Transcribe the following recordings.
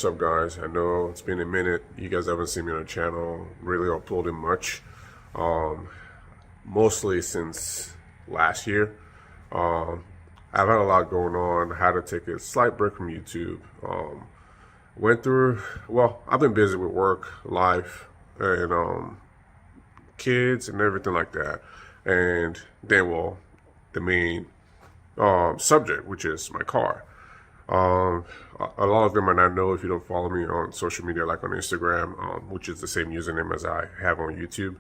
what's up, guys? I know it's been a minute. You guys haven't seen me on the channel really uploading much. Um, Mostly since last year. Um, I've had a lot going on. I had to take a slight break from YouTube. Went through, well, I've been busy with work, life, and kids and everything like that. And then, well, the main subject, which is my car. Um, a lot of them might not know if you don't follow me on social media, like on Instagram, which is the same username as I have on YouTube.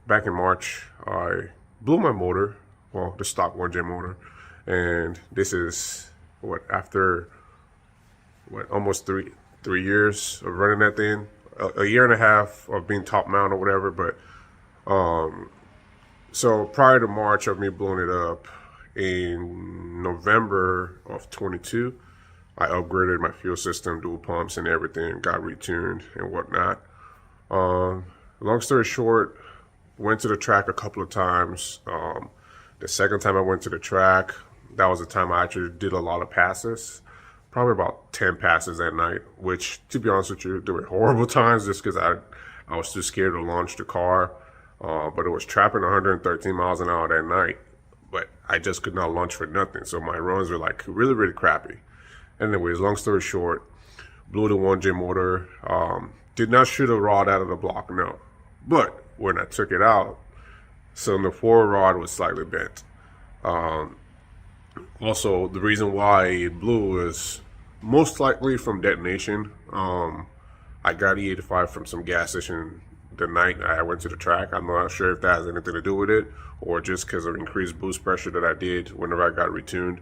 Back in March, I blew my motor, well, the stock 1J motor, and this is after almost three years of running that thing, a year and a half of being top mount or whatever. But so prior to March of me blowing it up, in November of 22, I upgraded my fuel system, dual pumps and everything, got retuned and whatnot. Long story short, went to the track a couple of times. The second time I went to the track, that was the time I actually did a lot of passes, probably about 10 passes that night, which, to be honest with you, they were horrible times just because I was too scared to launch the car. But it was trapping 113 miles an hour that night. But I just could not launch for nothing. So my runs were like really, really crappy. Anyways, long story short, blew the 1J motor. Did not shoot a rod out of the block, no. But when I took it out, so the forward rod was slightly bent. Also, the reason why it blew is most likely from detonation. I got E85 from some gas station the night I went to the track. I'm not sure if that has anything to do with it or just because of increased boost pressure that I did whenever I got retuned.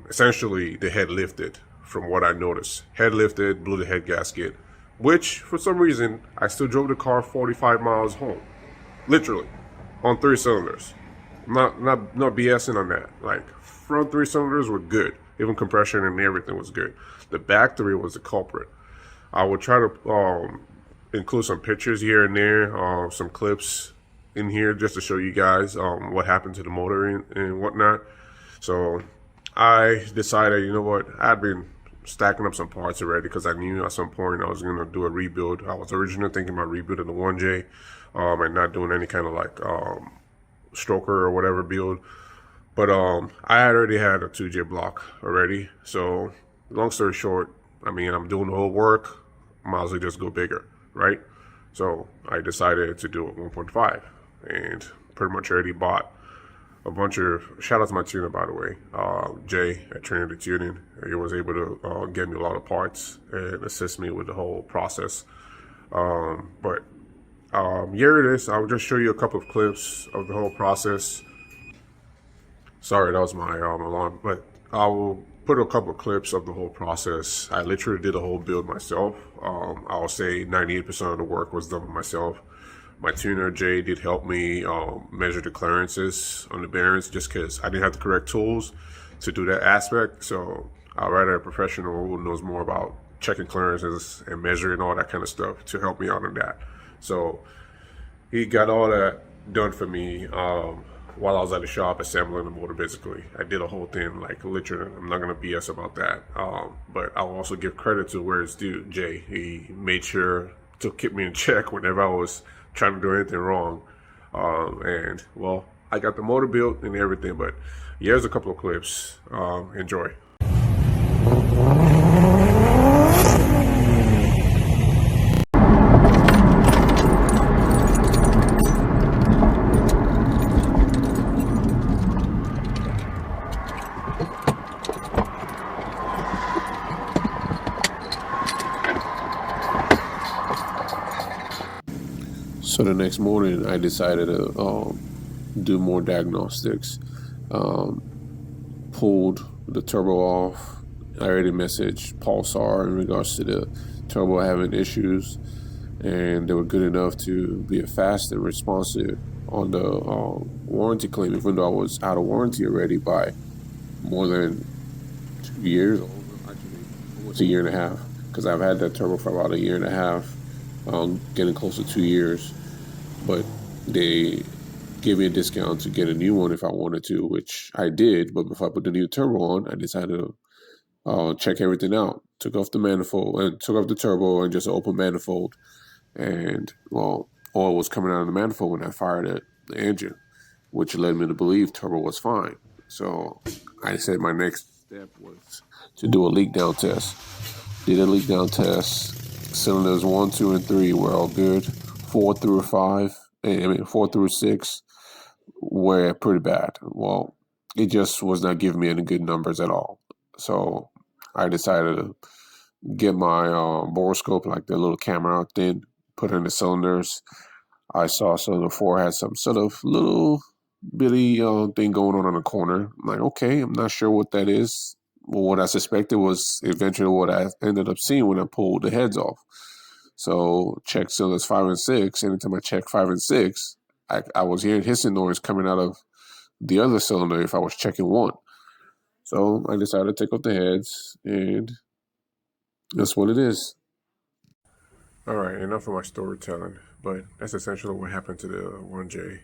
Essentially, the head lifted from what I noticed. Head lifted, blew the head gasket, which for some reason, I still drove the car 45 miles home. Literally, on 3 cylinders. Not BSing on that. Like, front 3 cylinders were good. Even compression and everything was good. The back 3 was the culprit. I would try to include some pictures here and there, some clips in here just to show you guys what happened to the motor and whatnot. So I decided, you know what, I'd been stacking up some parts already because I knew at some point I was going to do a rebuild. I was originally thinking about rebuilding the 1J and not doing any kind of like stroker or whatever build. But I had already had a 2J block already. So long story short, I mean, I'm doing the whole work, might as well just go bigger, right? So I decided to do it 1.5 and pretty much already bought a bunch of, shout out to my tuner, by the way, Jay at Trinity Tuning. He was able to get me a lot of parts and assist me with the whole process. But here it is. I'll just show you a couple of clips of the whole process. Sorry, that was my alarm, but I will put a couple of clips of the whole process. I literally did a whole build myself. I'll say 98% of the work was done by myself. My tuner, Jay, did help me measure the clearances on the bearings just because I didn't have the correct tools to do that aspect. So I'd rather a professional who knows more about checking clearances and measuring all that kind of stuff to help me out on that. So he got all that done for me while I was at the shop assembling the motor. Basically, I did a whole thing, like literally. I'm not gonna BS about that. But I'll also give credit to where it's due. Jay, he made sure to keep me in check whenever I was trying to do anything wrong. And well, I got the motor built and everything. But here's a couple of clips. Enjoy. So the next morning, I decided to do more diagnostics. Pulled the turbo off. I already messaged Pulsar in regards to the turbo having issues, and they were good enough to be fast and responsive on the warranty claim, even though I was out of warranty already by more than 2 years, actually almost a year and a half, because I've had that turbo for about a year and a half, getting close to 2 years. But they gave me a discount to get a new one if I wanted to, which I did. But before I put the new turbo on, I decided to check everything out. Took off the manifold and took off the turbo and just open manifold. And well, oil was coming out of the manifold when I fired the engine, which led me to believe turbo was fine. So I said my next step was to do a leak down test. Did a leak down test. Cylinders 1, 2, and 3 were all good. 4 through 5, 4 through 6 were pretty bad. Well, it just was not giving me any good numbers at all. So I decided to get my borescope, like the little camera thing, put in the cylinders. I saw cylinder 4 had some sort of little bitty thing going on the corner. I'm like, okay, I'm not sure what that is. Well, what I suspected was eventually what I ended up seeing when I pulled the heads off. So check cylinders 5 and 6. Anytime I check 5 and 6, I was hearing hissing noise coming out of the other cylinder if I was checking 1. So I decided to take off the heads, and that's what it is. All right, enough of my storytelling, but that's essentially what happened to the 1J.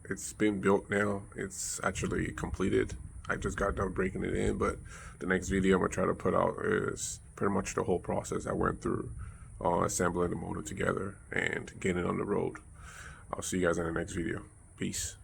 It's been built now. It's actually completed. I just got done breaking it in, but the next video I'm gonna try to put out is pretty much the whole process I went through, assembling the motor together and getting it on the road. I'll see you guys in the next video. Peace.